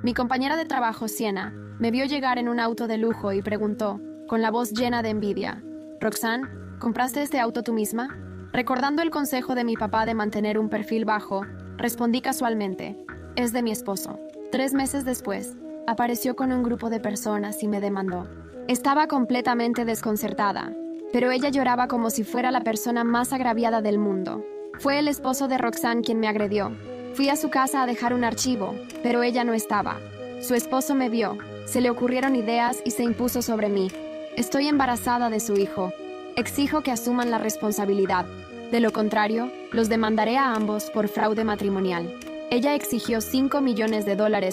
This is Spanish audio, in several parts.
Mi compañera de trabajo, Sienna, me vio llegar en un auto de lujo y preguntó, con la voz llena de envidia, «Roxanne, ¿compraste este auto tú misma?» Recordando el consejo de mi papá de mantener un perfil bajo, respondí casualmente, «Es de mi esposo». 3 meses después, apareció con un grupo de personas y me demandó. Estaba completamente desconcertada, pero ella lloraba como si fuera la persona más agraviada del mundo. Fue el esposo de Roxanne quien me agredió. Fui a su casa a dejar un archivo, pero ella no estaba. Su esposo me vio, se le ocurrieron ideas y se impuso sobre mí. Estoy embarazada de su hijo. Exijo que asuman la responsabilidad. De lo contrario, los demandaré a ambos por fraude matrimonial. Ella exigió $5 millones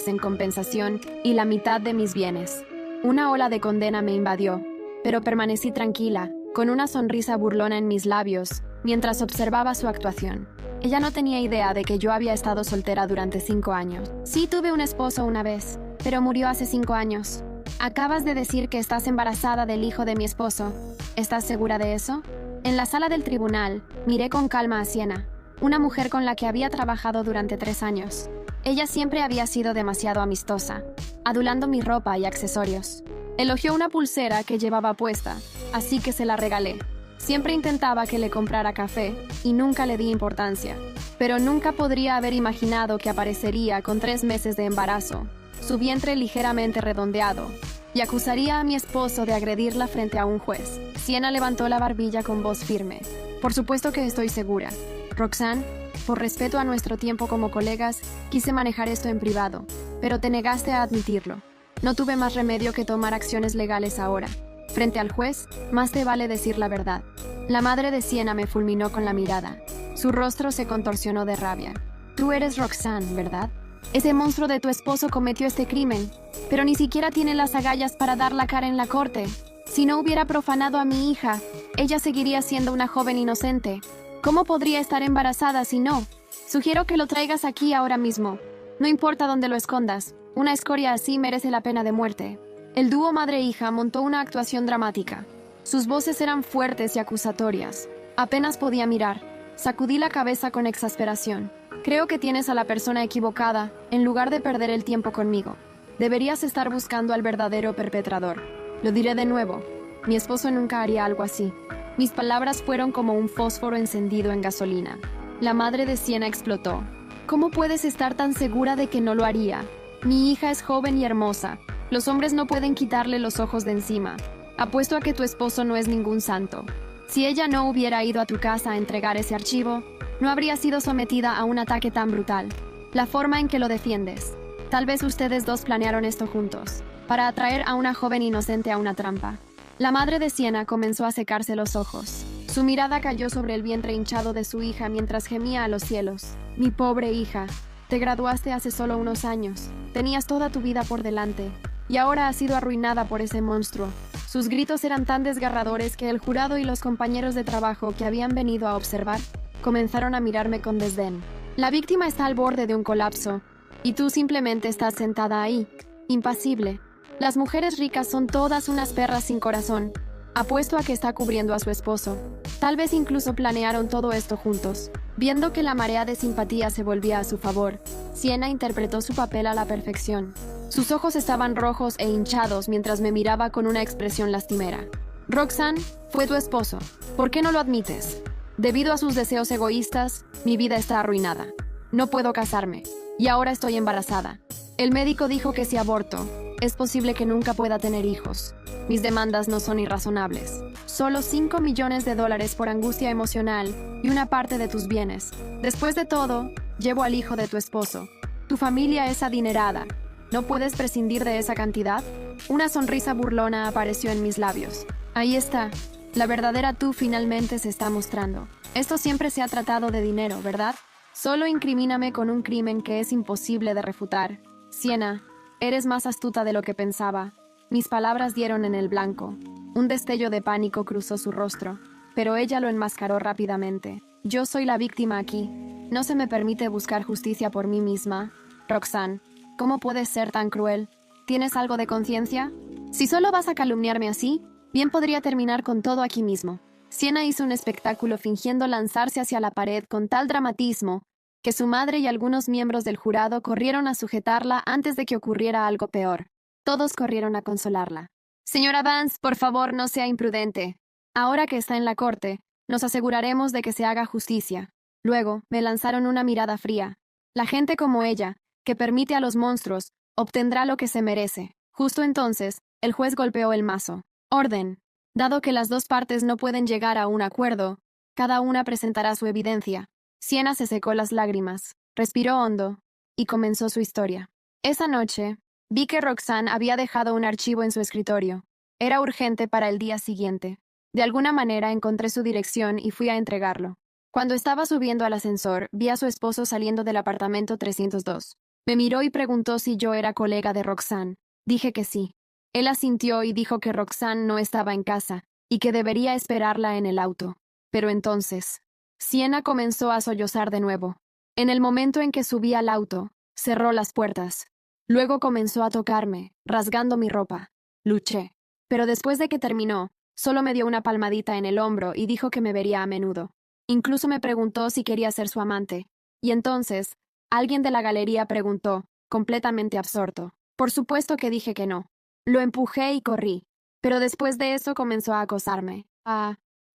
en compensación y la mitad de mis bienes. Una ola de condena me invadió, pero permanecí tranquila, con una sonrisa burlona en mis labios, mientras observaba su actuación. Ella no tenía idea de que yo había estado soltera durante 5 años. Sí tuve un esposo una vez, pero murió hace 5 años. Acabas de decir que estás embarazada del hijo de mi esposo. ¿Estás segura de eso? En la sala del tribunal, miré con calma a Sienna, una mujer con la que había trabajado durante 3 años. Ella siempre había sido demasiado amistosa, adulando mi ropa y accesorios. Elogió una pulsera que llevaba puesta, así que se la regalé. Siempre intentaba que le comprara café y nunca le di importancia, pero nunca podría haber imaginado que aparecería con 3 meses de embarazo, su vientre ligeramente redondeado, y acusaría a mi esposo de agredirla frente a un juez. Sienna levantó la barbilla con voz firme. Por supuesto que estoy segura. Roxanne, por respeto a nuestro tiempo como colegas, quise manejar esto en privado, pero te negaste a admitirlo. No tuve más remedio que tomar acciones legales ahora. Frente al juez, más te vale decir la verdad. La madre de Sienna me fulminó con la mirada. Su rostro se contorsionó de rabia. Tú eres Roxanne, ¿verdad? Ese monstruo de tu esposo cometió este crimen, pero ni siquiera tiene las agallas para dar la cara en la corte. Si no hubiera profanado a mi hija, ella seguiría siendo una joven inocente. ¿Cómo podría estar embarazada si no? Sugiero que lo traigas aquí ahora mismo. No importa dónde lo escondas, una escoria así merece la pena de muerte. El dúo madre-hija montó una actuación dramática. Sus voces eran fuertes y acusatorias. Apenas podía mirar. Sacudí la cabeza con exasperación. Creo que tienes a la persona equivocada, en lugar de perder el tiempo conmigo. Deberías estar buscando al verdadero perpetrador. Lo diré de nuevo. Mi esposo nunca haría algo así. Mis palabras fueron como un fósforo encendido en gasolina. La madre de Sienna explotó. ¿Cómo puedes estar tan segura de que no lo haría? Mi hija es joven y hermosa. Los hombres no pueden quitarle los ojos de encima. Apuesto a que tu esposo no es ningún santo. Si ella no hubiera ido a tu casa a entregar ese archivo, no habría sido sometida a un ataque tan brutal. La forma en que lo defiendes. Tal vez ustedes dos planearon esto juntos, para atraer a una joven inocente a una trampa. La madre de Sienna comenzó a secarse los ojos. Su mirada cayó sobre el vientre hinchado de su hija mientras gemía a los cielos. Mi pobre hija, te graduaste hace solo unos años. Tenías toda tu vida por delante. Y ahora has sido arruinada por ese monstruo. Sus gritos eran tan desgarradores que el jurado y los compañeros de trabajo que habían venido a observar comenzaron a mirarme con desdén. La víctima está al borde de un colapso, y tú simplemente estás sentada ahí, impasible. Las mujeres ricas son todas unas perras sin corazón. Apuesto a que está cubriendo a su esposo. Tal vez incluso planearon todo esto juntos. Viendo que la marea de simpatía se volvía a su favor, Sienna interpretó su papel a la perfección. Sus ojos estaban rojos e hinchados mientras me miraba con una expresión lastimera. Roxanne, fue tu esposo. ¿Por qué no lo admites? Debido a sus deseos egoístas, mi vida está arruinada. No puedo casarme. Y ahora estoy embarazada. El médico dijo que si aborto, es posible que nunca pueda tener hijos. Mis demandas no son irrazonables. Solo $5 millones por angustia emocional y una parte de tus bienes. Después de todo, llevo al hijo de tu esposo. Tu familia es adinerada. ¿No puedes prescindir de esa cantidad? Una sonrisa burlona apareció en mis labios. Ahí está. La verdadera tú finalmente se está mostrando. Esto siempre se ha tratado de dinero, ¿verdad? Solo incrimíname con un crimen que es imposible de refutar. Sienna, eres más astuta de lo que pensaba. Mis palabras dieron en el blanco. Un destello de pánico cruzó su rostro, pero ella lo enmascaró rápidamente. Yo soy la víctima aquí. No se me permite buscar justicia por mí misma. Roxanne, ¿cómo puedes ser tan cruel? ¿Tienes algo de conciencia? Si solo vas a calumniarme así, bien podría terminar con todo aquí mismo. Sienna hizo un espectáculo fingiendo lanzarse hacia la pared con tal dramatismo que su madre y algunos miembros del jurado corrieron a sujetarla antes de que ocurriera algo peor. Todos corrieron a consolarla. Señora Vance, por favor, no sea imprudente. Ahora que está en la corte, nos aseguraremos de que se haga justicia. Luego, me lanzaron una mirada fría. La gente como ella, que permite a los monstruos, obtendrá lo que se merece. Justo entonces, el juez golpeó el mazo. Orden. Dado que las dos partes no pueden llegar a un acuerdo, cada una presentará su evidencia. Sienna se secó las lágrimas, respiró hondo y comenzó su historia. Esa noche, vi que Roxanne había dejado un archivo en su escritorio. Era urgente para el día siguiente. De alguna manera encontré su dirección y fui a entregarlo. Cuando estaba subiendo al ascensor, vi a su esposo saliendo del apartamento 302. Me miró y preguntó si yo era colega de Roxanne. Dije que sí. Él asintió y dijo que Roxanne no estaba en casa y que debería esperarla en el auto. Pero entonces, Sienna comenzó a sollozar de nuevo. En el momento en que subí al auto, cerró las puertas. Luego comenzó a tocarme, rasgando mi ropa. Luché. Pero después de que terminó, solo me dio una palmadita en el hombro y dijo que me vería a menudo. Incluso me preguntó si quería ser su amante. Y entonces, alguien de la galería preguntó, completamente absorto. Por supuesto que dije que no. Lo empujé y corrí. Pero después de eso comenzó a acosarme.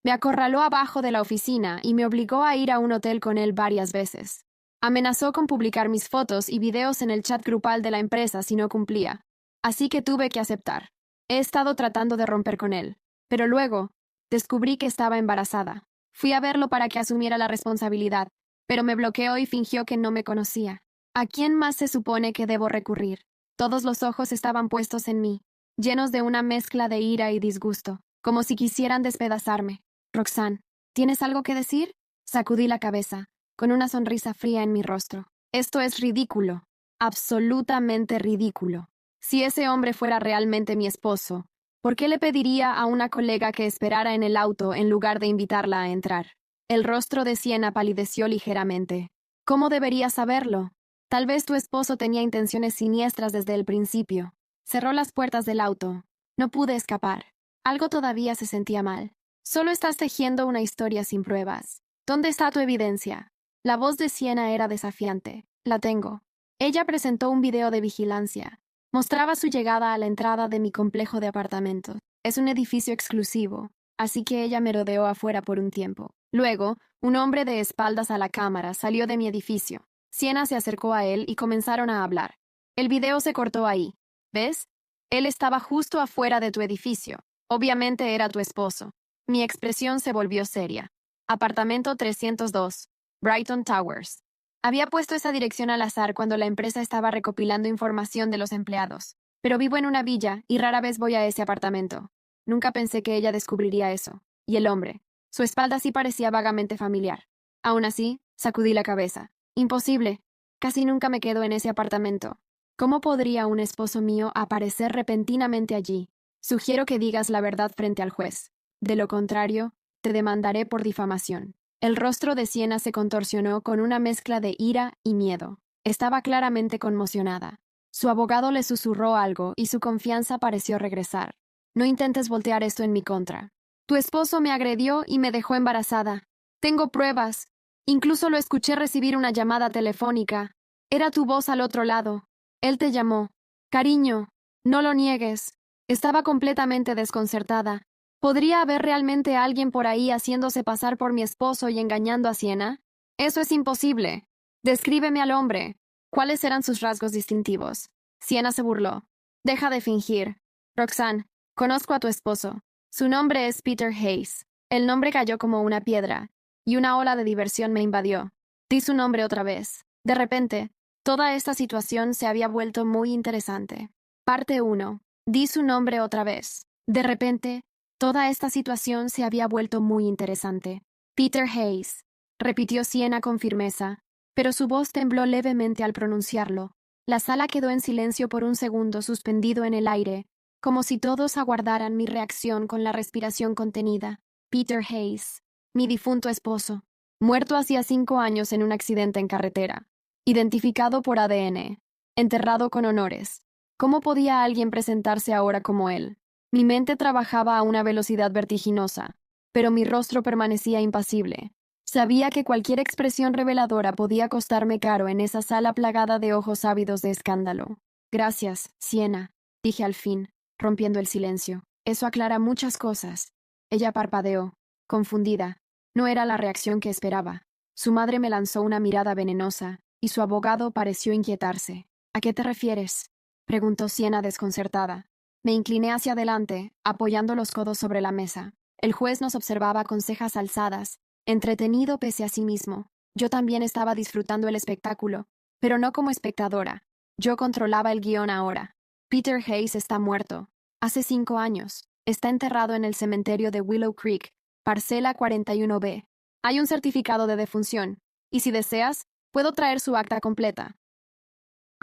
Me acorraló abajo de la oficina y me obligó a ir a un hotel con él varias veces. Amenazó con publicar mis fotos y videos en el chat grupal de la empresa si no cumplía. Así que tuve que aceptar. He estado tratando de romper con él. Pero luego, descubrí que estaba embarazada. Fui a verlo para que asumiera la responsabilidad, pero me bloqueó y fingió que no me conocía. ¿A quién más se supone que debo recurrir? Todos los ojos estaban puestos en mí, llenos de una mezcla de ira y disgusto, como si quisieran despedazarme. Roxanne, ¿tienes algo que decir? Sacudí la cabeza, con una sonrisa fría en mi rostro. Esto es ridículo, absolutamente ridículo. Si ese hombre fuera realmente mi esposo, ¿por qué le pediría a una colega que esperara en el auto en lugar de invitarla a entrar? El rostro de Sienna palideció ligeramente. ¿Cómo debería saberlo? Tal vez tu esposo tenía intenciones siniestras desde el principio. Cerró las puertas del auto. No pude escapar. Algo todavía se sentía mal. Solo estás tejiendo una historia sin pruebas. ¿Dónde está tu evidencia? La voz de Sienna era desafiante. La tengo. Ella presentó un video de vigilancia. Mostraba su llegada a la entrada de mi complejo de apartamentos. Es un edificio exclusivo, así que ella me rodeó afuera por un tiempo. Luego, un hombre de espaldas a la cámara salió de mi edificio. Sienna se acercó a él y comenzaron a hablar. El video se cortó ahí. ¿Ves? Él estaba justo afuera de tu edificio. Obviamente era tu esposo. Mi expresión se volvió seria. Apartamento 302, Brighton Towers. Había puesto esa dirección al azar cuando la empresa estaba recopilando información de los empleados. Pero vivo en una villa y rara vez voy a ese apartamento. Nunca pensé que ella descubriría eso. Y el hombre. Su espalda sí parecía vagamente familiar. Aún así, sacudí la cabeza. Imposible. Casi nunca me quedo en ese apartamento. ¿Cómo podría un esposo mío aparecer repentinamente allí? Sugiero que digas la verdad frente al juez. De lo contrario, te demandaré por difamación. El rostro de Sienna se contorsionó con una mezcla de ira y miedo. Estaba claramente conmocionada. Su abogado le susurró algo y su confianza pareció regresar. No intentes voltear esto en mi contra. Tu esposo me agredió y me dejó embarazada. Tengo pruebas. Incluso lo escuché recibir una llamada telefónica. Era tu voz al otro lado. Él te llamó. Cariño, no lo niegues. Estaba completamente desconcertada. ¿Podría haber realmente alguien por ahí haciéndose pasar por mi esposo y engañando a Sienna? Eso es imposible. Descríbeme al hombre. ¿Cuáles eran sus rasgos distintivos? Sienna se burló. Deja de fingir. Roxanne, conozco a tu esposo. Su nombre es Peter Hayes. El nombre cayó como una piedra, y una ola de diversión me invadió. Di su nombre otra vez. De repente, toda esta situación se había vuelto muy interesante. Parte 1. Di su nombre otra vez. De repente, toda esta situación se había vuelto muy interesante. Peter Hayes, repitió Sienna con firmeza, pero su voz tembló levemente al pronunciarlo. La sala quedó en silencio por un segundo suspendido en el aire, como si todos aguardaran mi reacción con la respiración contenida. Peter Hayes, mi difunto esposo, muerto hacía 5 años en un accidente en carretera, identificado por ADN, enterrado con honores. ¿Cómo podía alguien presentarse ahora como él? Mi mente trabajaba a una velocidad vertiginosa, pero mi rostro permanecía impasible. Sabía que cualquier expresión reveladora podía costarme caro en esa sala plagada de ojos ávidos de escándalo. Gracias, Sienna, dije al fin, rompiendo el silencio. Eso aclara muchas cosas. Ella parpadeó, confundida. No era la reacción que esperaba. Su madre me lanzó una mirada venenosa, y su abogado pareció inquietarse. ¿A qué te refieres?, preguntó Sienna desconcertada. Me incliné hacia adelante, apoyando los codos sobre la mesa. El juez nos observaba con cejas alzadas, entretenido pese a sí mismo. Yo también estaba disfrutando el espectáculo, pero no como espectadora. Yo controlaba el guión ahora. Peter Hayes está muerto. Hace 5 años. Está enterrado en el cementerio de Willow Creek, parcela 41B. Hay un certificado de defunción, y si deseas, puedo traer su acta completa.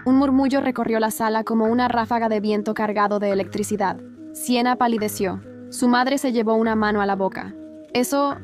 Un murmullo recorrió la sala como una ráfaga de viento cargado de electricidad. Sienna palideció. Su madre se llevó una mano a la boca. Eso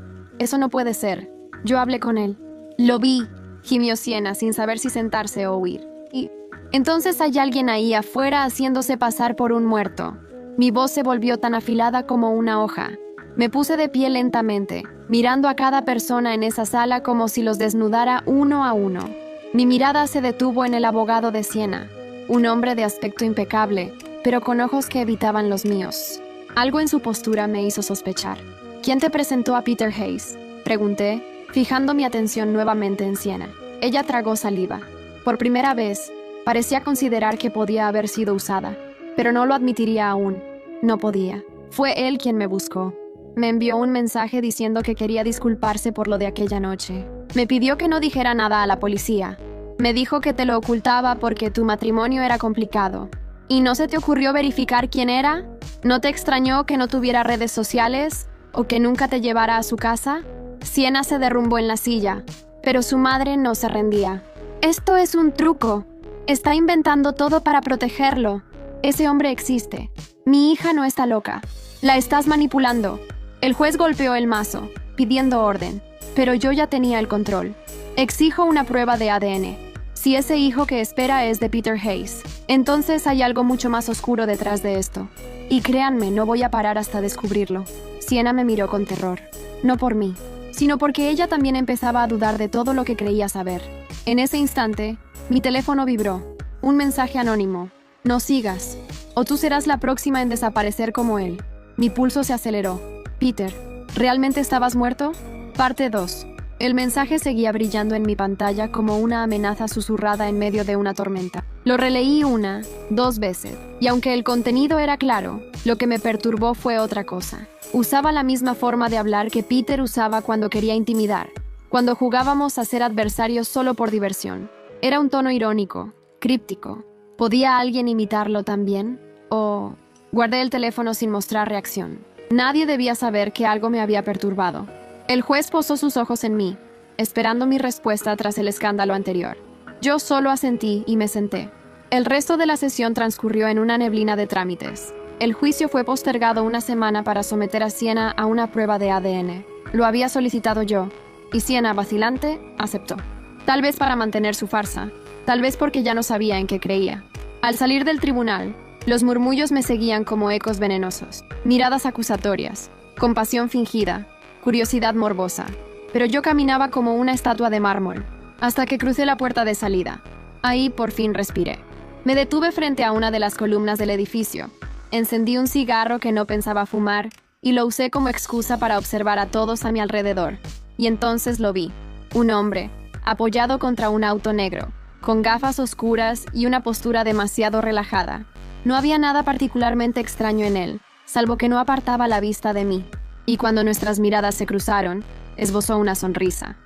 no puede ser. Yo hablé con él. Lo vi, gimió Sienna sin saber si sentarse o huir. Y entonces hay alguien ahí afuera haciéndose pasar por un muerto. Mi voz se volvió tan afilada como una hoja. Me puse de pie lentamente, mirando a cada persona en esa sala como si los desnudara uno a uno. Mi mirada se detuvo en el abogado de Sienna, un hombre de aspecto impecable, pero con ojos que evitaban los míos. Algo en su postura me hizo sospechar. ¿Quién te presentó a Peter Hayes?, pregunté, fijando mi atención nuevamente en Sienna. Ella tragó saliva. Por primera vez, parecía considerar que podía haber sido usada, pero no lo admitiría aún. No podía. Fue él quien me buscó. Me envió un mensaje diciendo que quería disculparse por lo de aquella noche. Me pidió que no dijera nada a la policía. Me dijo que te lo ocultaba porque tu matrimonio era complicado. ¿Y no se te ocurrió verificar quién era? ¿No te extrañó que no tuviera redes sociales o que nunca te llevara a su casa? Sienna se derrumbó en la silla, pero su madre no se rendía. Esto es un truco. Está inventando todo para protegerlo. Ese hombre existe. Mi hija no está loca. La estás manipulando. El juez golpeó el mazo, pidiendo orden, pero yo ya tenía el control. Exijo una prueba de ADN. Si ese hijo que espera es de Peter Hayes, entonces hay algo mucho más oscuro detrás de esto. Y créanme, no voy a parar hasta descubrirlo. Sienna me miró con terror. No por mí, sino porque ella también empezaba a dudar de todo lo que creía saber. En ese instante, mi teléfono vibró. Un mensaje anónimo. No sigas, o tú serás la próxima en desaparecer como él. Mi pulso se aceleró. Peter, ¿realmente estabas muerto? Parte 2. El mensaje seguía brillando en mi pantalla como una amenaza susurrada en medio de una tormenta. Lo releí 1, 2 veces, y aunque el contenido era claro, lo que me perturbó fue otra cosa. Usaba la misma forma de hablar que Peter usaba cuando quería intimidar, cuando jugábamos a ser adversarios solo por diversión. Era un tono irónico, críptico. ¿Podía alguien imitarlo también? O... Guardé el teléfono sin mostrar reacción. Nadie debía saber que algo me había perturbado. El juez posó sus ojos en mí, esperando mi respuesta tras el escándalo anterior. Yo solo asentí y me senté. El resto de la sesión transcurrió en una neblina de trámites. El juicio fue postergado 1 semana para someter a Sienna a una prueba de ADN. Lo había solicitado yo, y Sienna, vacilante, aceptó. Tal vez para mantener su farsa, tal vez porque ya no sabía en qué creía. Al salir del tribunal, los murmullos me seguían como ecos venenosos, miradas acusatorias, compasión fingida, curiosidad morbosa. Pero yo caminaba como una estatua de mármol, hasta que crucé la puerta de salida. Ahí por fin respiré. Me detuve frente a una de las columnas del edificio. Encendí un cigarro que no pensaba fumar y lo usé como excusa para observar a todos a mi alrededor. Y entonces lo vi. Un hombre, apoyado contra un auto negro, con gafas oscuras y una postura demasiado relajada. No había nada particularmente extraño en él, salvo que no apartaba la vista de mí. Y cuando nuestras miradas se cruzaron, esbozó una sonrisa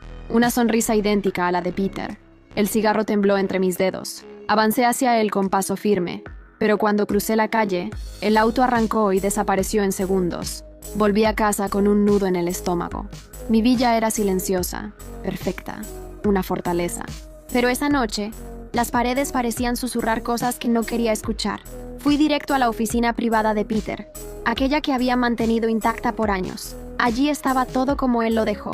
idéntica a la de Peter. El cigarro tembló entre mis dedos. Avancé hacia él con paso firme, pero cuando crucé la calle, el auto arrancó y desapareció en segundos. Volví a casa con un nudo en el estómago. Mi villa era silenciosa, perfecta, una fortaleza. Pero esa noche, las paredes parecían susurrar cosas que no quería escuchar. Fui directo a la oficina privada de Peter, aquella que había mantenido intacta por años. Allí estaba todo como él lo dejó.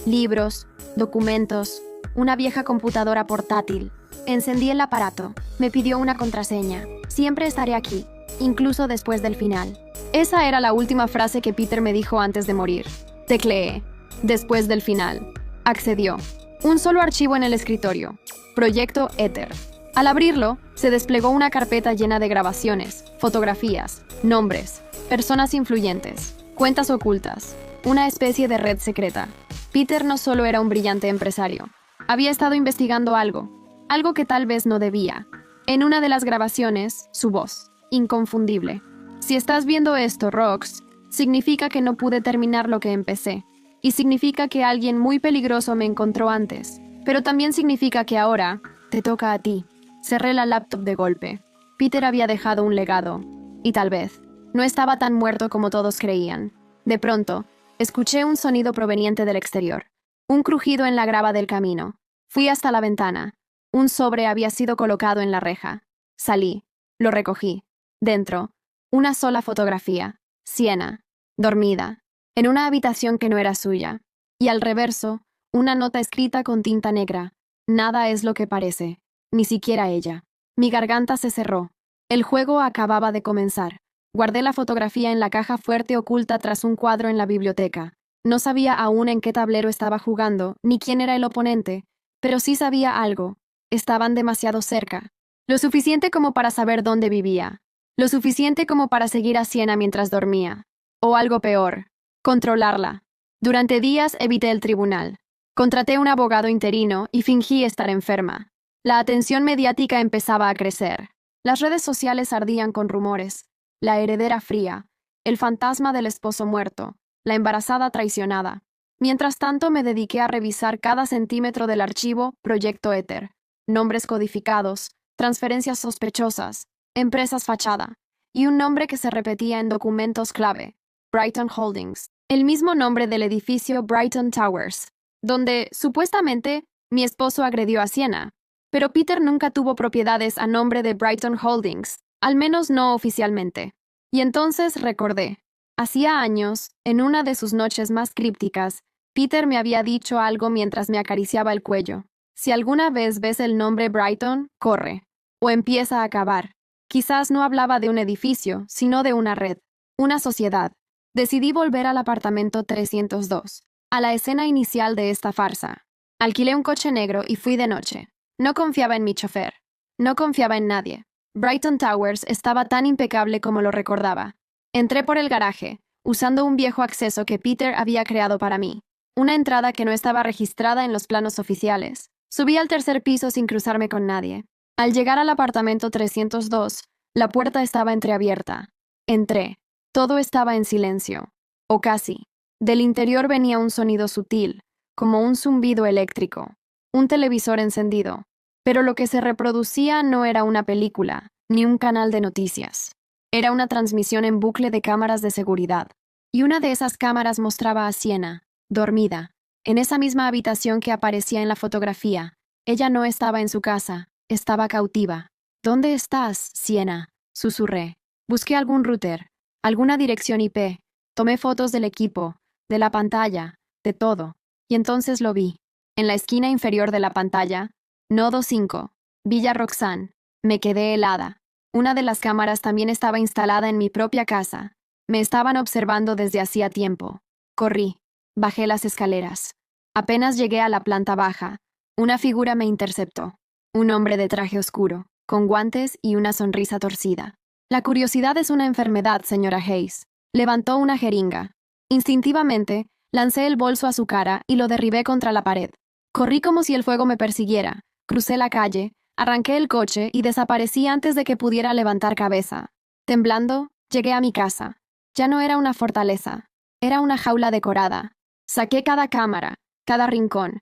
Libros, documentos, una vieja computadora portátil. Encendí el aparato. Me pidió una contraseña. Siempre estaré aquí, incluso después del final. Esa era la última frase que Peter me dijo antes de morir. Tecleé. Después del final. Accedió. Un solo archivo en el escritorio. Proyecto Éter. Al abrirlo, se desplegó una carpeta llena de grabaciones, fotografías, nombres, personas influyentes, cuentas ocultas, una especie de red secreta. Peter no solo era un brillante empresario. Había estado investigando algo que tal vez no debía. En una de las grabaciones, su voz, inconfundible. Si estás viendo esto, Rox, significa que no pude terminar lo que empecé. Y significa que alguien muy peligroso me encontró antes. Pero también significa que ahora te toca a ti. Cerré la laptop de golpe. Peter había dejado un legado. Y tal vez no estaba tan muerto como todos creían. De pronto, escuché un sonido proveniente del exterior. Un crujido en la grava del camino. Fui hasta la ventana. Un sobre había sido colocado en la reja. Salí. Lo recogí. Dentro, una sola fotografía. Sienna, dormida, en una habitación que no era suya. Y al reverso, una nota escrita con tinta negra. Nada es lo que parece. Ni siquiera ella. Mi garganta se cerró. El juego acababa de comenzar. Guardé la fotografía en la caja fuerte oculta tras un cuadro en la biblioteca. No sabía aún en qué tablero estaba jugando, ni quién era el oponente, pero sí sabía algo. Estaban demasiado cerca. Lo suficiente como para saber dónde vivía. Lo suficiente como para seguir a Sienna mientras dormía. O algo peor, controlarla. Durante días evité el tribunal. Contraté un abogado interino y fingí estar enferma. La atención mediática empezaba a crecer. Las redes sociales ardían con rumores. La heredera fría, el fantasma del esposo muerto, la embarazada traicionada. Mientras tanto me dediqué a revisar cada centímetro del archivo Proyecto Éter. Nombres codificados, transferencias sospechosas, empresas fachada, y un nombre que se repetía en documentos clave, Brighton Holdings, el mismo nombre del edificio Brighton Towers, donde, supuestamente, mi esposo agredió a Sienna. Pero Peter nunca tuvo propiedades a nombre de Brighton Holdings, al menos no oficialmente. Y entonces recordé. Hacía años, en una de sus noches más crípticas, Peter me había dicho algo mientras me acariciaba el cuello. Si alguna vez ves el nombre Brighton, corre. O empieza a cavar. Quizás no hablaba de un edificio, sino de una red. Una sociedad. Decidí volver al apartamento 302, a la escena inicial de esta farsa. Alquilé un coche negro y fui de noche. No confiaba en mi chofer. No confiaba en nadie. Brighton Towers estaba tan impecable como lo recordaba. Entré por el garaje, usando un viejo acceso que Peter había creado para mí. Una entrada que no estaba registrada en los planos oficiales. Subí al tercer piso sin cruzarme con nadie. Al llegar al apartamento 302, la puerta estaba entreabierta. Entré. Todo estaba en silencio. O casi. Del interior venía un sonido sutil, como un zumbido eléctrico. Un televisor encendido. Pero lo que se reproducía no era una película, ni un canal de noticias. Era una transmisión en bucle de cámaras de seguridad. Y una de esas cámaras mostraba a Sienna, dormida, en esa misma habitación que aparecía en la fotografía. Ella no estaba en su casa, estaba cautiva. ¿Dónde estás, Sienna?, susurré. Busqué algún router, alguna dirección IP. Tomé fotos del equipo, de la pantalla, de todo. Y entonces lo vi. En la esquina inferior de la pantalla, Nodo 5, Villa Roxanne. Me quedé helada. Una de las cámaras también estaba instalada en mi propia casa. Me estaban observando desde hacía tiempo. Corrí. Bajé las escaleras. Apenas llegué a la planta baja, una figura me interceptó. Un hombre de traje oscuro, con guantes y una sonrisa torcida. La curiosidad es una enfermedad, señora Hayes. Levantó una jeringa. Instintivamente, lancé el bolso a su cara y lo derribé contra la pared. Corrí como si el fuego me persiguiera. Crucé la calle, arranqué el coche y desaparecí antes de que pudiera levantar cabeza. Temblando, llegué a mi casa. Ya no era una fortaleza. Era una jaula decorada. Saqué cada cámara, cada rincón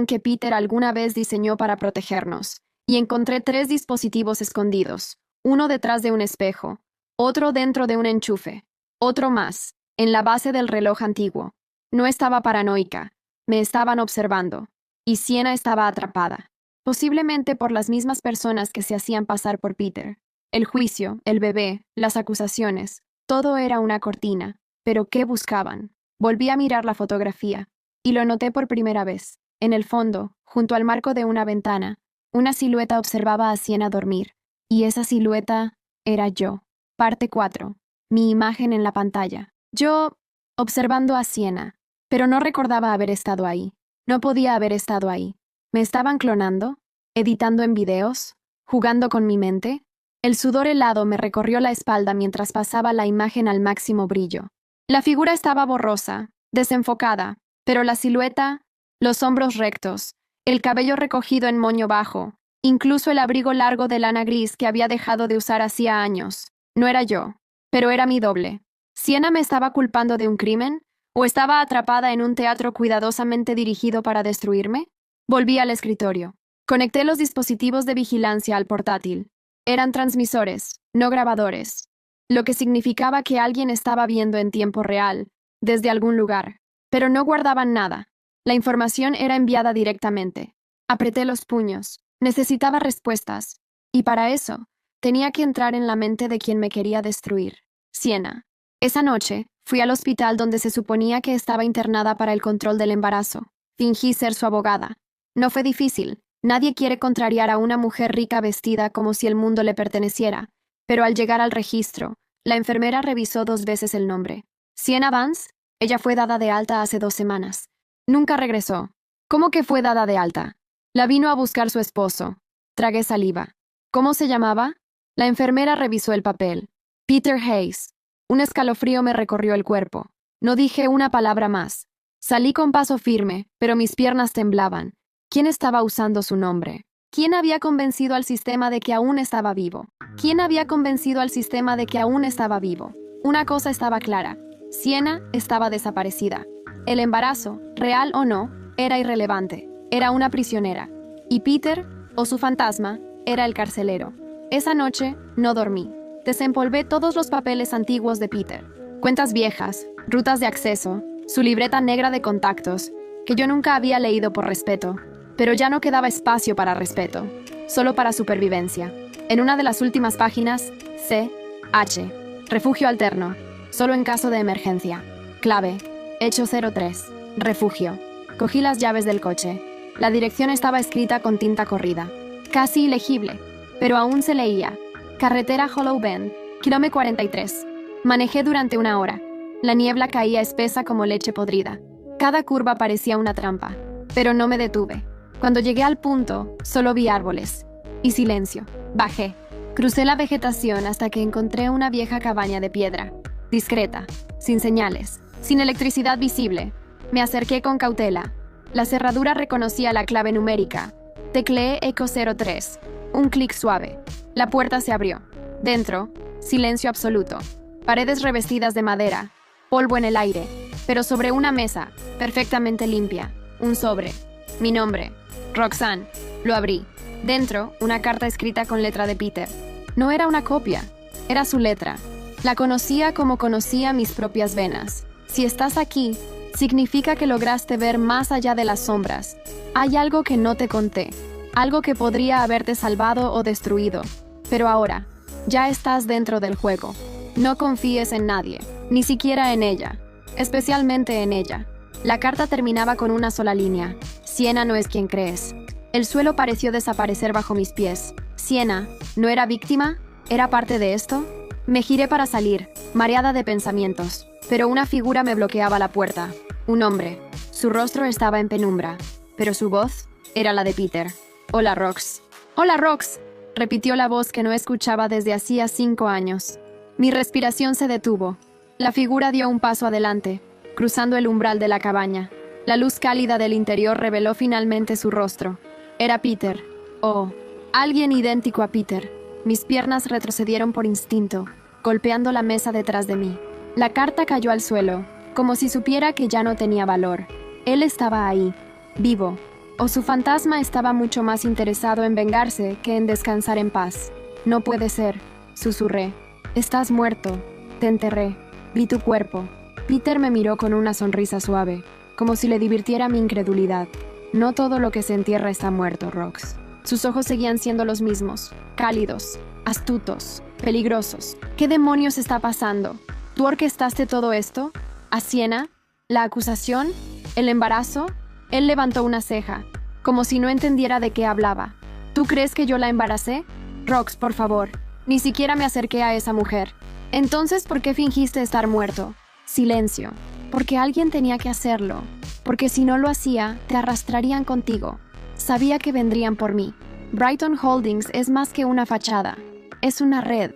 que Peter alguna vez diseñó para protegernos, y encontré 3 dispositivos escondidos, uno detrás de un espejo, otro dentro de un enchufe, otro más, en la base del reloj antiguo. No estaba paranoica, me estaban observando, y Sienna estaba atrapada, posiblemente por las mismas personas que se hacían pasar por Peter. El juicio, el bebé, las acusaciones, todo era una cortina, pero ¿qué buscaban? Volví a mirar la fotografía, y lo noté por primera vez. En el fondo, junto al marco de una ventana, una silueta observaba a Sienna dormir, y esa silueta era yo. Parte 4. Mi imagen en la pantalla. Yo, observando a Sienna, pero no recordaba haber estado ahí. No podía haber estado ahí. ¿Me estaban clonando? ¿Editando en videos? ¿Jugando con mi mente? El sudor helado me recorrió la espalda mientras pasaba la imagen al máximo brillo. La figura estaba borrosa, desenfocada, pero la silueta, los hombros rectos, el cabello recogido en moño bajo, incluso el abrigo largo de lana gris que había dejado de usar hacía años. No era yo, pero era mi doble. ¿Sienna me estaba culpando de un crimen? ¿O estaba atrapada en un teatro cuidadosamente dirigido para destruirme? Volví al escritorio. Conecté los dispositivos de vigilancia al portátil. Eran transmisores, no grabadores, lo que significaba que alguien estaba viendo en tiempo real, desde algún lugar, pero no guardaban nada. La información era enviada directamente. Apreté los puños. Necesitaba respuestas. Y para eso, tenía que entrar en la mente de quien me quería destruir. Sienna. Esa noche, fui al hospital donde se suponía que estaba internada para el control del embarazo. Fingí ser su abogada. No fue difícil. Nadie quiere contrariar a una mujer rica vestida como si el mundo le perteneciera. Pero al llegar al registro, la enfermera revisó 2 veces el nombre. Sienna Vance. Ella fue dada de alta hace 2 semanas. Nunca regresó. ¿Cómo que fue dada de alta? La vino a buscar su esposo. Tragué saliva. ¿Cómo se llamaba? La enfermera revisó el papel. Peter Hayes. Un escalofrío me recorrió el cuerpo. No dije una palabra más. Salí con paso firme, pero mis piernas temblaban. ¿Quién estaba usando su nombre? ¿Quién había convencido al sistema de que aún estaba vivo? ¿Quién había convencido al sistema de que aún estaba vivo? Una cosa estaba clara. Sienna estaba desaparecida. El embarazo, real o no, era irrelevante. Era una prisionera. Y Peter, o su fantasma, era el carcelero. Esa noche no dormí. Desempolvé todos los papeles antiguos de Peter. Cuentas viejas, rutas de acceso, su libreta negra de contactos, que yo nunca había leído por respeto. Pero ya no quedaba espacio para respeto, solo para supervivencia. En una de las últimas páginas, C.H. Refugio alterno, solo en caso de emergencia. Clave, hecho 03. Refugio. Cogí las llaves del coche. La dirección estaba escrita con tinta corrida. Casi ilegible, pero aún se leía. Carretera Hollow Bend, kilómetro 43. Manejé durante 1 hora. La niebla caía espesa como leche podrida. Cada curva parecía una trampa, pero no me detuve. Cuando llegué al punto, solo vi árboles y silencio. Bajé. Crucé la vegetación hasta que encontré una vieja cabaña de piedra, discreta, sin señales, sin electricidad visible. Me acerqué con cautela. La cerradura reconocía la clave numérica. Tecleé Eco 03. Un clic suave. La puerta se abrió. Dentro, silencio absoluto. Paredes revestidas de madera, polvo en el aire, pero sobre una mesa, perfectamente limpia, un sobre. Mi nombre, Roxanne. Lo abrí. Dentro, una carta escrita con letra de Peter. No era una copia, era su letra. La conocía como conocía mis propias venas. Si estás aquí, significa que lograste ver más allá de las sombras. Hay algo que no te conté, algo que podría haberte salvado o destruido. Pero ahora, ya estás dentro del juego. No confíes en nadie, ni siquiera en ella, especialmente en ella. La carta terminaba con una sola línea. Sienna no es quien crees. El suelo pareció desaparecer bajo mis pies. Sienna, ¿no era víctima? ¿Era parte de esto? Me giré para salir, mareada de pensamientos, pero una figura me bloqueaba la puerta. Un hombre. Su rostro estaba en penumbra, pero su voz era la de Peter. «Hola, Rox». «Hola, Rox», repitió la voz que no escuchaba desde hacía 5 años. Mi respiración se detuvo. La figura dio un paso adelante, cruzando el umbral de la cabaña. La luz cálida del interior reveló finalmente su rostro. Era Peter. Oh, alguien idéntico a Peter. Mis piernas retrocedieron por instinto, golpeando la mesa detrás de mí. La carta cayó al suelo, como si supiera que ya no tenía valor. Él estaba ahí, vivo. O su fantasma estaba mucho más interesado en vengarse que en descansar en paz. No puede ser, susurré. Estás muerto. Te enterré. Vi tu cuerpo. Peter me miró con una sonrisa suave, como si le divirtiera mi incredulidad. No todo lo que se entierra está muerto, Rox. Sus ojos seguían siendo los mismos, cálidos, astutos, peligrosos. ¿Qué demonios está pasando? ¿Tú orquestaste todo esto? ¿A Sienna? ¿La acusación? ¿El embarazo? Él levantó una ceja, como si no entendiera de qué hablaba. ¿Tú crees que yo la embaracé? Rox, por favor. Ni siquiera me acerqué a esa mujer. Entonces, ¿por qué fingiste estar muerto? Silencio. porque alguien tenía que hacerlo, porque si no lo hacía, te arrastrarían contigo. Sabía que vendrían por mí. Brighton Holdings es más que una fachada, es una red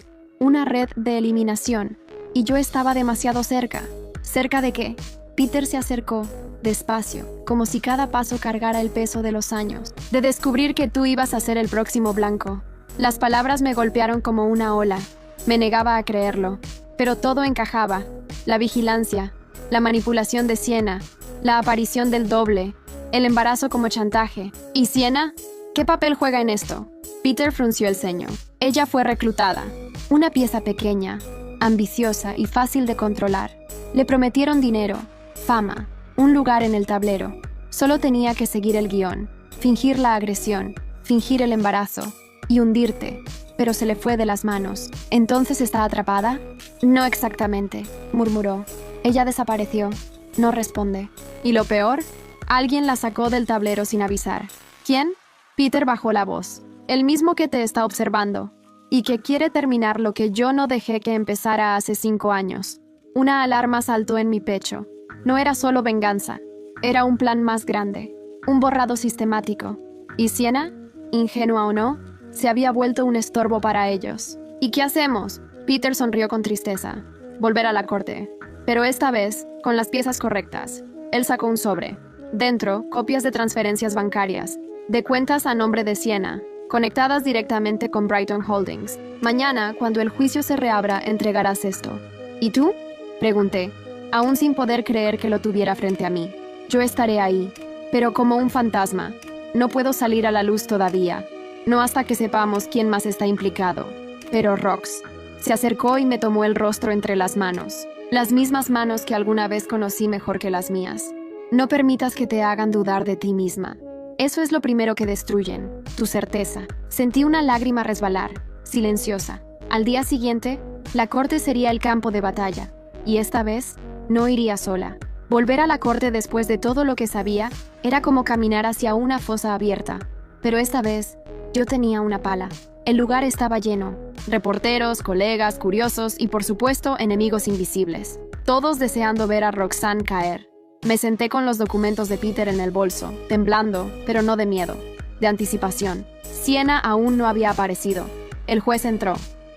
de eliminación, y yo estaba demasiado cerca. ¿Cerca de qué? Peter se acercó, despacio, como si cada paso cargara el peso de los años, de descubrir que tú ibas a ser el próximo blanco. Las palabras me golpearon como una ola. Me negaba a creerlo, pero todo encajaba. La vigilancia, la manipulación de Sienna, la aparición del doble, el embarazo como chantaje. ¿Y Sienna? ¿Qué papel juega en esto? Peter frunció el ceño. Ella fue reclutada. Una pieza pequeña, ambiciosa y fácil de controlar. Le prometieron dinero, fama, un lugar en el tablero. Solo tenía que seguir el guión, fingir la agresión, fingir el embarazo y hundirte. Pero se le fue de las manos. ¿Entonces está atrapada? No exactamente, murmuró. Ella desapareció. No responde. ¿Y lo peor? Alguien la sacó del tablero sin avisar. ¿Quién? Peter bajó la voz. El mismo que te está observando. Y que quiere terminar lo que yo no dejé que empezara hace 5 años. Una alarma saltó en mi pecho. No era solo venganza. Era un plan más grande. Un borrado sistemático. ¿Y Sienna? Ingenua o no, se había vuelto un estorbo para ellos. ¿Y qué hacemos? Peter sonrió con tristeza. Volver a la corte. Pero esta vez, con las piezas correctas. Él sacó un sobre. Dentro, copias de transferencias bancarias, de cuentas a nombre de Sienna, conectadas directamente con Brighton Holdings. Mañana, cuando el juicio se reabra, entregarás esto. ¿Y tú? Pregunté, aún sin poder creer que lo tuviera frente a mí. Yo estaré ahí, pero como un fantasma. No puedo salir a la luz todavía. No hasta que sepamos quién más está implicado. Pero Rox se acercó y me tomó el rostro entre las manos. Las mismas manos que alguna vez conocí mejor que las mías. No permitas que te hagan dudar de ti misma. Eso es lo primero que destruyen, tu certeza. Sentí una lágrima resbalar, silenciosa. Al día siguiente, la corte sería el campo de batalla. Y esta vez, no iría sola. Volver a la corte después de todo lo que sabía era como caminar hacia una fosa abierta. Pero esta vez, yo tenía una pala. El lugar estaba lleno. Reporteros, colegas, curiosos y, por supuesto, enemigos invisibles. Todos deseando ver a Roxanne caer. Me senté con los documentos de Peter en el bolso, temblando, pero no de miedo, de anticipación. Sienna aún no había aparecido. El juez entró,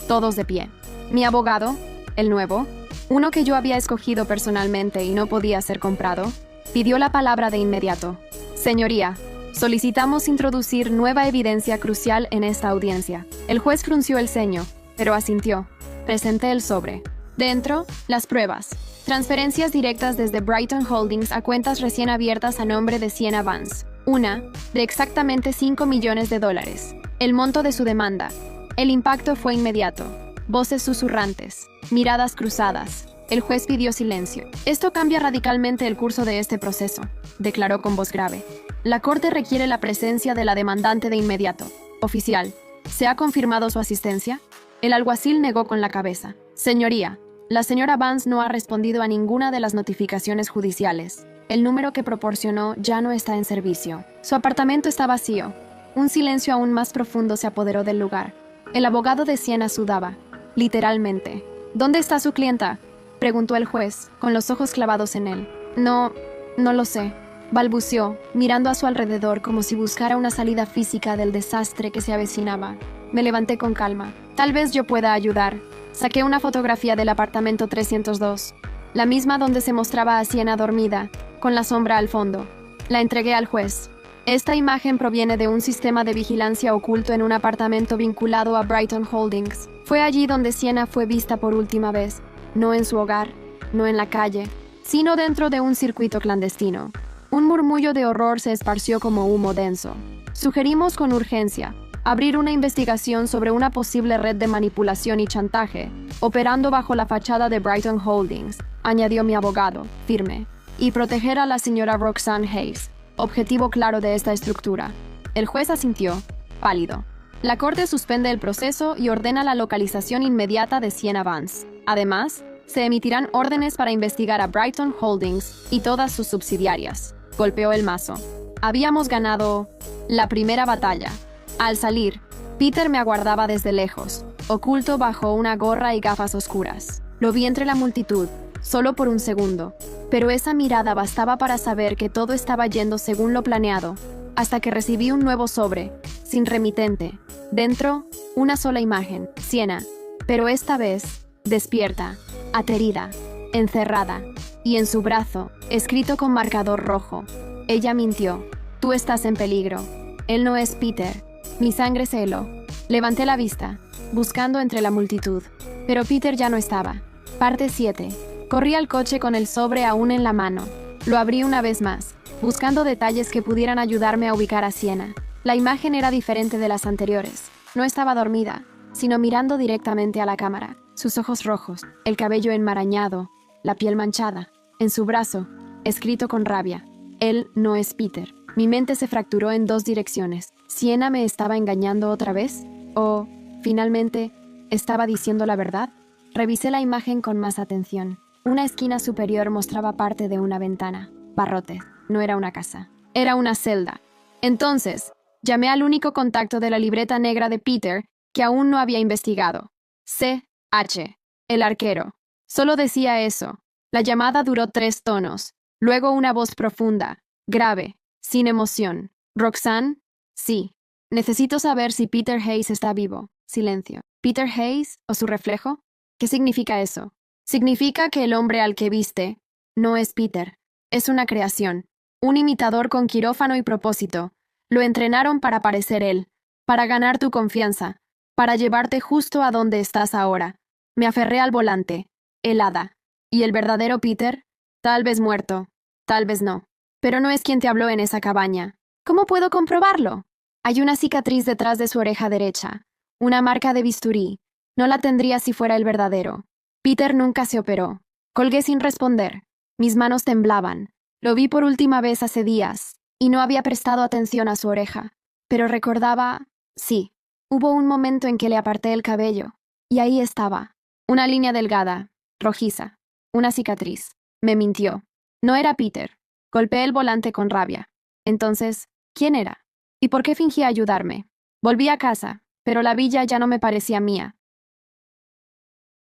todos de pie. Mi abogado, el nuevo, uno que yo había escogido personalmente y no podía ser comprado, pidió la palabra de inmediato. Señoría, solicitamos introducir nueva evidencia crucial en esta audiencia. El juez frunció el ceño, pero asintió. Presenté el sobre. Dentro, las pruebas. Transferencias directas desde Brighton Holdings a cuentas recién abiertas a nombre de Sienna Vance. Una, de exactamente $5 millones. El monto de su demanda. El impacto fue inmediato. Voces susurrantes. Miradas cruzadas. El juez pidió silencio. Esto cambia radicalmente el curso de este proceso, declaró con voz grave. La corte requiere la presencia de la demandante de inmediato. Oficial, ¿se ha confirmado su asistencia? El alguacil negó con la cabeza. Señoría, la señora Vance no ha respondido a ninguna de las notificaciones judiciales. El número que proporcionó ya no está en servicio. Su apartamento está vacío. Un silencio aún más profundo se apoderó del lugar. El abogado de Sienna sudaba, literalmente. ¿Dónde está su clienta?, preguntó el juez, con los ojos clavados en él. No lo sé, balbuceó, mirando a su alrededor como si buscara una salida física del desastre que se avecinaba. Me levanté con calma. Tal vez yo pueda ayudar. Saqué una fotografía del apartamento 302, la misma donde se mostraba a Sienna dormida, con la sombra al fondo. La entregué al juez. Esta imagen proviene de un sistema de vigilancia oculto en un apartamento vinculado a Brighton Holdings. Fue allí donde Sienna fue vista por última vez, no en su hogar, no en la calle, sino dentro de un circuito clandestino. Un murmullo de horror se esparció como humo denso. Sugerimos con urgencia abrir una investigación sobre una posible red de manipulación y chantaje, operando bajo la fachada de Brighton Holdings, añadió mi abogado, firme, y proteger a la señora Roxanne Hayes, objetivo claro de esta estructura. El juez asintió, pálido. La corte suspende el proceso y ordena la localización inmediata de Sienna Vance. Además, se emitirán órdenes para investigar a Brighton Holdings y todas sus subsidiarias. Golpeó el mazo. Habíamos ganado la primera batalla. Al salir, Peter me aguardaba desde lejos, oculto bajo una gorra y gafas oscuras. Lo vi entre la multitud, solo por un segundo, pero esa mirada bastaba para saber que todo estaba yendo según lo planeado, hasta que recibí un nuevo sobre, sin remitente. Dentro, una sola imagen, Sienna, pero esta vez, despierta, aterida, encerrada, y en su brazo, escrito con marcador rojo. Ella mintió. Tú estás en peligro. Él no es Peter. Mi sangre se heló. Levanté la vista, buscando entre la multitud, pero Peter ya no estaba. Parte 7. Corrí al coche con el sobre aún en la mano. Lo abrí una vez más, buscando detalles que pudieran ayudarme a ubicar a Sienna. La imagen era diferente de las anteriores. No estaba dormida, sino mirando directamente a la cámara. Sus ojos rojos, el cabello enmarañado, la piel manchada. En su brazo, escrito con rabia: él no es Peter. Mi mente se fracturó en dos direcciones. ¿Sienna me estaba engañando otra vez? ¿O, finalmente, estaba diciendo la verdad? Revisé la imagen con más atención. Una esquina superior mostraba parte de una ventana. Barrotes. No era una casa. Era una celda. Entonces, llamé al único contacto de la libreta negra de Peter que aún no había investigado. C.H. El arquero. Solo decía eso. La llamada duró 3 tonos. Luego una voz profunda, grave, sin emoción. ¿Roxanne? Sí. Necesito saber si Peter Hayes está vivo. Silencio. ¿Peter Hayes o su reflejo? ¿Qué significa eso? Significa que el hombre al que viste no es Peter. Es una creación. Un imitador con quirófano y propósito. Lo entrenaron para parecer él, para ganar tu confianza, para llevarte justo a donde estás ahora. Me aferré al volante, helada. ¿Y el verdadero Peter? Tal vez muerto, tal vez no. Pero no es quien te habló en esa cabaña. ¿Cómo puedo comprobarlo? Hay una cicatriz detrás de su oreja derecha, una marca de bisturí. No la tendría si fuera el verdadero. Peter nunca se operó. Colgué sin responder. Mis manos temblaban. Lo vi por última vez hace días, y no había prestado atención a su oreja. Pero recordaba... Sí, hubo un momento en que le aparté el cabello, y ahí estaba. Una línea delgada, rojiza. Una cicatriz. Me mintió. No era Peter. Golpeé el volante con rabia. Entonces, ¿quién era? ¿Y por qué fingía ayudarme? Volví a casa, pero la villa ya no me parecía mía.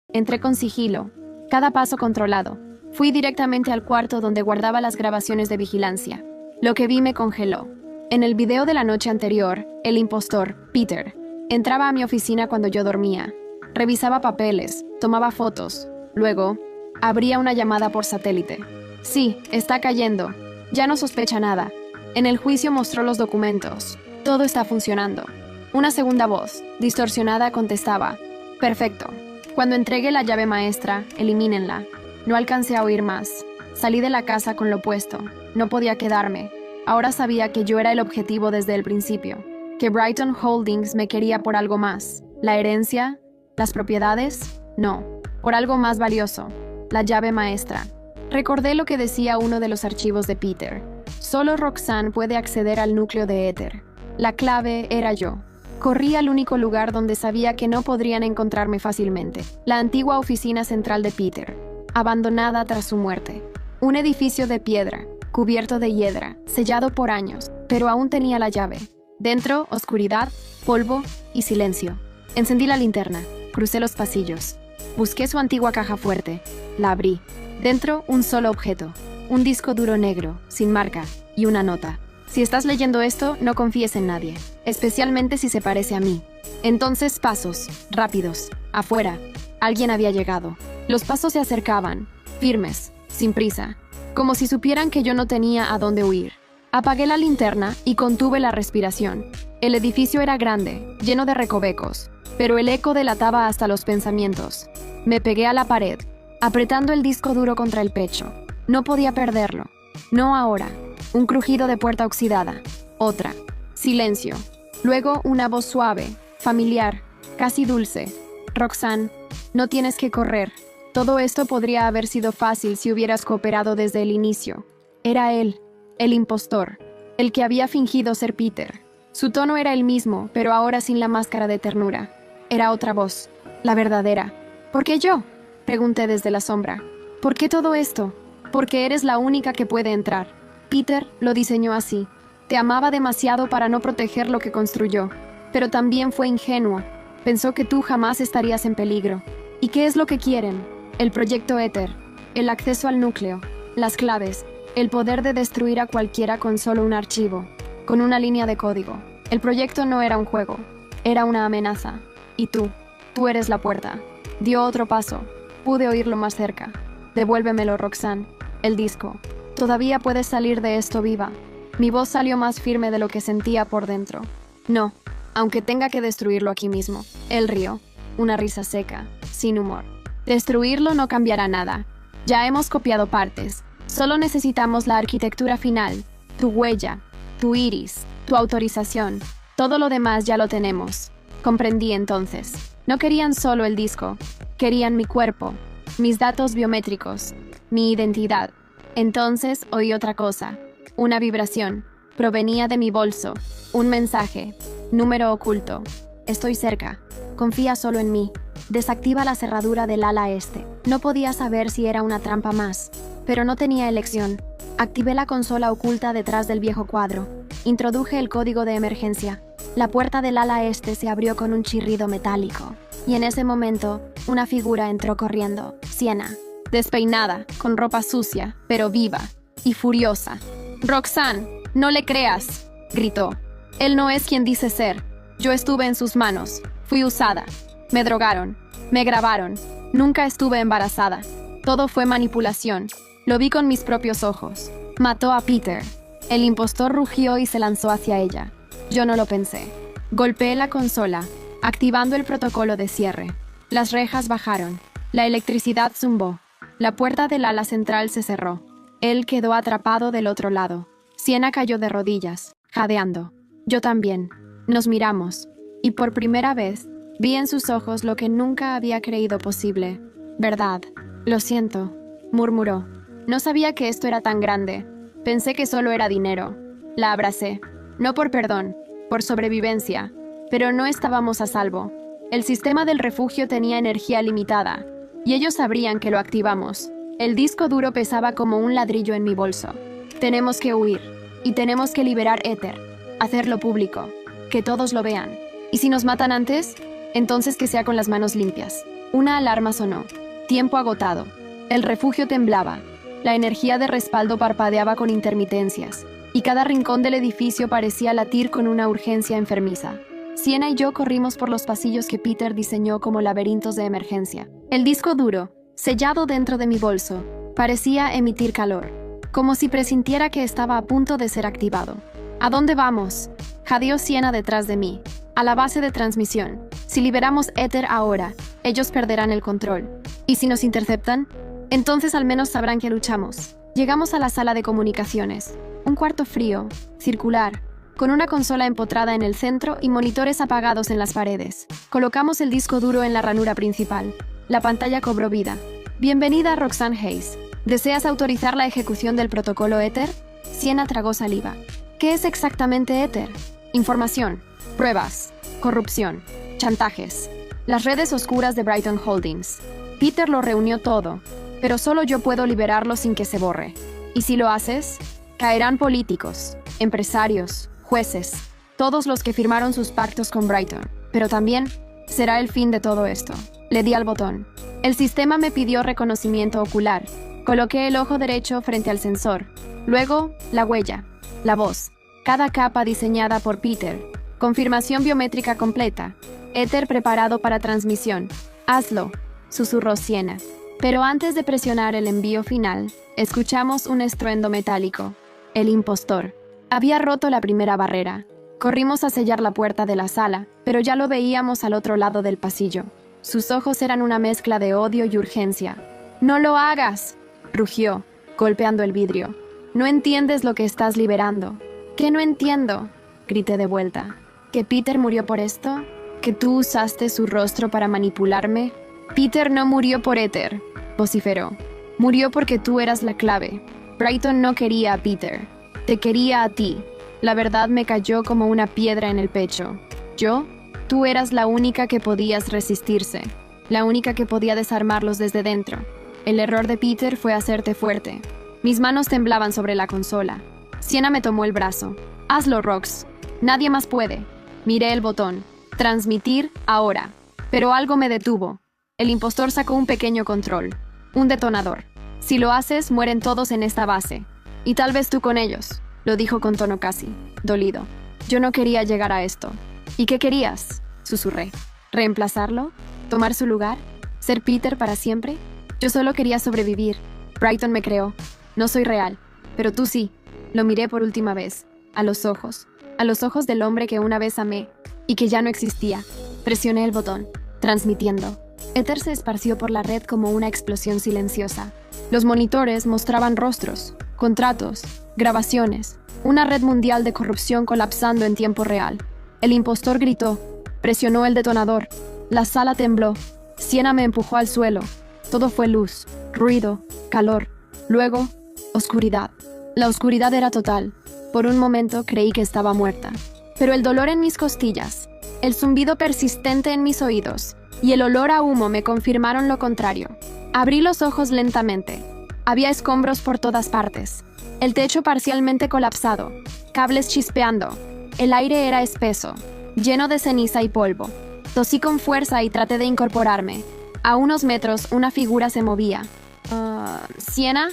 Entré con sigilo, cada paso controlado. Fui directamente al cuarto donde guardaba las grabaciones de vigilancia. Lo que vi me congeló. En el video de la noche anterior, el impostor, Peter, entraba a mi oficina cuando yo dormía. Revisaba papeles, tomaba fotos. Luego, abría una llamada por satélite. Sí, está cayendo. Ya no sospecha nada. En el juicio mostró los documentos. Todo está funcionando. Una segunda voz, distorsionada, contestaba: perfecto. Cuando entregué la llave maestra, elimínenla. No alcancé a oír más. Salí de la casa con lo puesto. No podía quedarme. Ahora sabía que yo era el objetivo desde el principio. Que Brighton Holdings me quería por algo más. ¿La herencia? ¿Las propiedades? No. Por algo más valioso. La llave maestra. Recordé lo que decía uno de los archivos de Peter. Solo Roxanne puede acceder al núcleo de éter. La clave era yo. Corrí al único lugar donde sabía que no podrían encontrarme fácilmente. La antigua oficina central de Peter, abandonada tras su muerte. Un edificio de piedra, cubierto de hiedra, sellado por años, pero aún tenía la llave. Dentro, oscuridad, polvo y silencio. Encendí la linterna, crucé los pasillos. Busqué su antigua caja fuerte. La abrí. Dentro, un solo objeto. Un disco duro negro, sin marca, y una nota. Si estás leyendo esto, no confíes en nadie, especialmente si se parece a mí. Entonces, pasos, rápidos, afuera. Alguien había llegado. Los pasos se acercaban, firmes, sin prisa, como si supieran que yo no tenía a dónde huir. Apagué la linterna y contuve la respiración. El edificio era grande, lleno de recovecos, pero el eco delataba hasta los pensamientos. Me pegué a la pared, apretando el disco duro contra el pecho. No podía perderlo. No ahora. Un crujido de puerta oxidada. Otra. Silencio. Luego una voz suave, familiar, casi dulce. Roxanne, no tienes que correr. Todo esto podría haber sido fácil si hubieras cooperado desde el inicio. Era él, el impostor, el que había fingido ser Peter. Su tono era el mismo, pero ahora sin la máscara de ternura. Era otra voz, la verdadera. ¿Por qué yo?, pregunté desde la sombra. ¿Por qué todo esto? Porque eres la única que puede entrar. Peter lo diseñó así. Te amaba demasiado para no proteger lo que construyó. Pero también fue ingenuo. Pensó que tú jamás estarías en peligro. ¿Y qué es lo que quieren? El proyecto éter. el acceso al núcleo, las claves, el poder de destruir a cualquiera con solo un archivo, con una línea de código. El proyecto no era un juego, era una amenaza. Y tú eres la puerta. Dio otro paso. Pude oírlo más cerca. Devuélvemelo, Roxanne. El disco. Todavía puedes salir de esto viva. Mi voz salió más firme de lo que sentía por dentro. No, aunque tenga que destruirlo aquí mismo. Él rió. Una risa seca, sin humor. Destruirlo no cambiará nada. Ya hemos copiado partes. Solo necesitamos la arquitectura final. Tu huella, tu iris, tu autorización. Todo lo demás ya lo tenemos. Comprendí entonces. No querían solo el disco. Querían mi cuerpo, mis datos biométricos, mi identidad. Entonces oí otra cosa. Una vibración. Provenía de mi bolso. Un mensaje. Número oculto. Estoy cerca. Confía solo en mí. Desactiva la cerradura del ala este. No podía saber si era una trampa más, pero no tenía elección. Activé la consola oculta detrás del viejo cuadro. Introduje el código de emergencia. La puerta del ala este se abrió con un chirrido metálico. Y en ese momento, una figura entró corriendo. Sienna. Despeinada, con ropa sucia, pero viva y furiosa. «Roxanne, no le creas», gritó. «Él no es quien dice ser. Yo estuve en sus manos. Fui usada. Me drogaron. Me grabaron. Nunca estuve embarazada. Todo fue manipulación. Lo vi con mis propios ojos. Mató a Peter». El impostor rugió y se lanzó hacia ella. Yo no lo pensé. Golpeé la consola, activando el protocolo de cierre. Las rejas bajaron. La electricidad zumbó. La puerta del ala central se cerró. Él quedó atrapado del otro lado. Sienna cayó de rodillas, jadeando. Yo también. Nos miramos. Y por primera vez, vi en sus ojos lo que nunca había creído posible. «Verdad. Lo siento», murmuró. No sabía que esto era tan grande. Pensé que solo era dinero. La abracé. No por perdón, por sobrevivencia. Pero no estábamos a salvo. El sistema del refugio tenía energía limitada, y ellos sabrían que lo activamos. El disco duro pesaba como un ladrillo en mi bolso. Tenemos que huir, y tenemos que liberar éter. Hacerlo público. Que todos lo vean. ¿Y si nos matan antes? Entonces que sea con las manos limpias. Una alarma sonó. Tiempo agotado. El refugio temblaba. La energía de respaldo parpadeaba con intermitencias, y cada rincón del edificio parecía latir con una urgencia enfermiza. Sienna y yo corrimos por los pasillos que Peter diseñó como laberintos de emergencia. El disco duro, sellado dentro de mi bolso, parecía emitir calor, como si presintiera que estaba a punto de ser activado. ¿A dónde vamos?, jadeó Sienna detrás de mí. A la base de transmisión. Si liberamos éter ahora, ellos perderán el control. ¿Y si nos interceptan? Entonces al menos sabrán que luchamos. Llegamos a la sala de comunicaciones. Un cuarto frío, circular, con una consola empotrada en el centro y monitores apagados en las paredes. Colocamos el disco duro en la ranura principal. La pantalla cobró vida. «Bienvenida, Roxanne Hayes. ¿Deseas autorizar la ejecución del protocolo éter?» Sienna tragó saliva. «¿Qué es exactamente éter?» «Información, pruebas, corrupción, chantajes. Las redes oscuras de Brighton Holdings. Peter lo reunió todo, pero solo yo puedo liberarlo sin que se borre. Y si lo haces, caerán políticos, empresarios, jueces, todos los que firmaron sus pactos con Brighton. Pero también será el fin de todo esto». Le di al botón. El sistema me pidió reconocimiento ocular. Coloqué el ojo derecho frente al sensor. Luego, la huella, la voz. Cada capa diseñada por Peter. Confirmación biométrica completa. Éter preparado para transmisión. «Hazlo», susurró Sienna. Pero antes de presionar el envío final, escuchamos un estruendo metálico. El impostor. Había roto la primera barrera. Corrimos a sellar la puerta de la sala, pero ya lo veíamos al otro lado del pasillo. Sus ojos eran una mezcla de odio y urgencia. «¡No lo hagas!», rugió, golpeando el vidrio. «No entiendes lo que estás liberando». «¿Qué no entiendo?», grité de vuelta. «¿Que Peter murió por esto? ¿Que tú usaste su rostro para manipularme?» «Peter no murió por éter», vociferó. «Murió porque tú eras la clave. Brighton no quería a Peter. Te quería a ti. La verdad me cayó como una piedra en el pecho. ¿Yo? Tú eras la única que podías resistirse. La única que podía desarmarlos desde dentro. El error de Peter fue hacerte fuerte». Mis manos temblaban sobre la consola. Sienna me tomó el brazo. «Hazlo, Rox. Nadie más puede». Miré el botón. «Transmitir ahora». Pero algo me detuvo. El impostor sacó un pequeño control. Un detonador. Si lo haces, mueren todos en esta base. Y tal vez tú con ellos, lo dijo con tono casi dolido. Yo no quería llegar a esto. ¿Y qué querías?, susurré. ¿Reemplazarlo? ¿Tomar su lugar? ¿Ser Peter para siempre? Yo solo quería sobrevivir. Brighton me creó. No soy real, pero tú sí. Lo miré por última vez, a los ojos del hombre que una vez amé y que ya no existía. Presioné el botón, transmitiendo. Éter se esparció por la red como una explosión silenciosa. Los monitores mostraban rostros, contratos, grabaciones, una red mundial de corrupción colapsando en tiempo real. El impostor gritó, presionó el detonador. La sala tembló. Siena me empujó al suelo. Todo fue luz, ruido, calor. Luego, oscuridad. La oscuridad era total. Por un momento creí que estaba muerta. Pero el dolor en mis costillas, el zumbido persistente en mis oídos y el olor a humo me confirmaron lo contrario. Abrí los ojos lentamente. Había escombros por todas partes. El techo parcialmente colapsado, cables chispeando. El aire era espeso, lleno de ceniza y polvo. Tosí con fuerza y traté de incorporarme. A unos metros, una figura se movía. ¿Siena?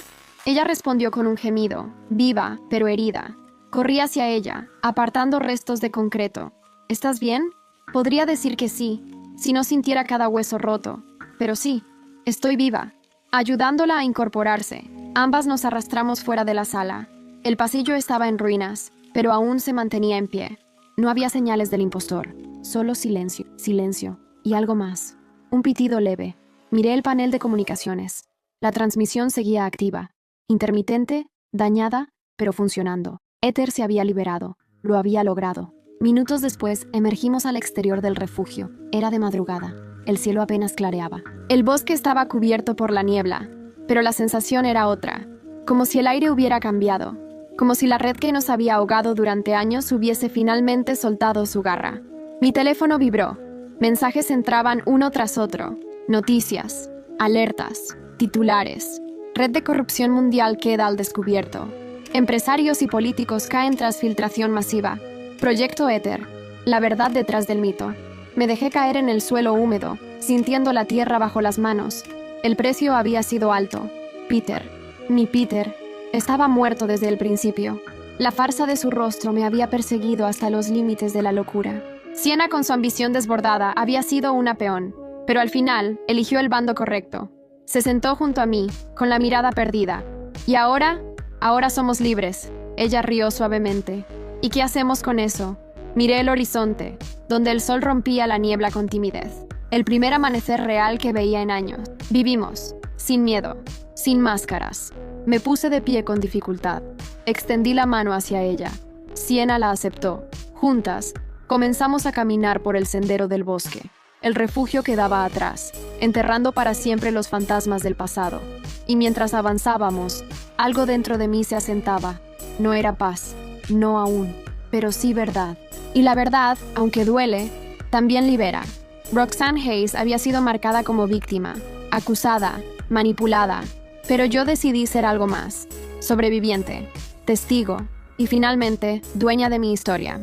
Ella respondió con un gemido, viva, pero herida. Corrí hacia ella, apartando restos de concreto. ¿Estás bien? Podría decir que sí, si no sintiera cada hueso roto. Pero sí, estoy viva. Ayudándola a incorporarse, ambas nos arrastramos fuera de la sala. El pasillo estaba en ruinas, pero aún se mantenía en pie. No había señales del impostor, solo silencio, y algo más. Un pitido leve. Miré el panel de comunicaciones. La transmisión seguía activa, intermitente, dañada, pero funcionando. Éter se había liberado, lo había logrado. Minutos después, emergimos al exterior del refugio. Era de madrugada. El cielo apenas clareaba. El bosque estaba cubierto por la niebla, pero la sensación era otra, como si el aire hubiera cambiado, como si la red que nos había ahogado durante años hubiese finalmente soltado su garra. Mi teléfono vibró. Mensajes entraban uno tras otro. Noticias, alertas, titulares. Red de corrupción mundial queda al descubierto. Empresarios y políticos caen tras filtración masiva. Proyecto Éter. La verdad detrás del mito. Me dejé caer en el suelo húmedo, sintiendo la tierra bajo las manos. El precio había sido alto. Peter, mi Peter, estaba muerto desde el principio. La farsa de su rostro me había perseguido hasta los límites de la locura. Siena, con su ambición desbordada, había sido una peón, pero al final eligió el bando correcto. Se sentó junto a mí, con la mirada perdida. ¿Y ahora? Ahora somos libres. Ella rió suavemente. ¿Y qué hacemos con eso? Miré el horizonte, donde el sol rompía la niebla con timidez. El primer amanecer real que veía en años. Vivimos, sin miedo, sin máscaras. Me puse de pie con dificultad. Extendí la mano hacia ella. Siena la aceptó. Juntas, comenzamos a caminar por el sendero del bosque. El refugio quedaba atrás, enterrando para siempre los fantasmas del pasado. Y mientras avanzábamos, algo dentro de mí se asentaba. No era paz, no aún, pero sí verdad. Y la verdad, aunque duele, también libera. Roxanne Hayes había sido marcada como víctima, acusada, manipulada, pero yo decidí ser algo más. Sobreviviente, testigo y finalmente dueña de mi historia.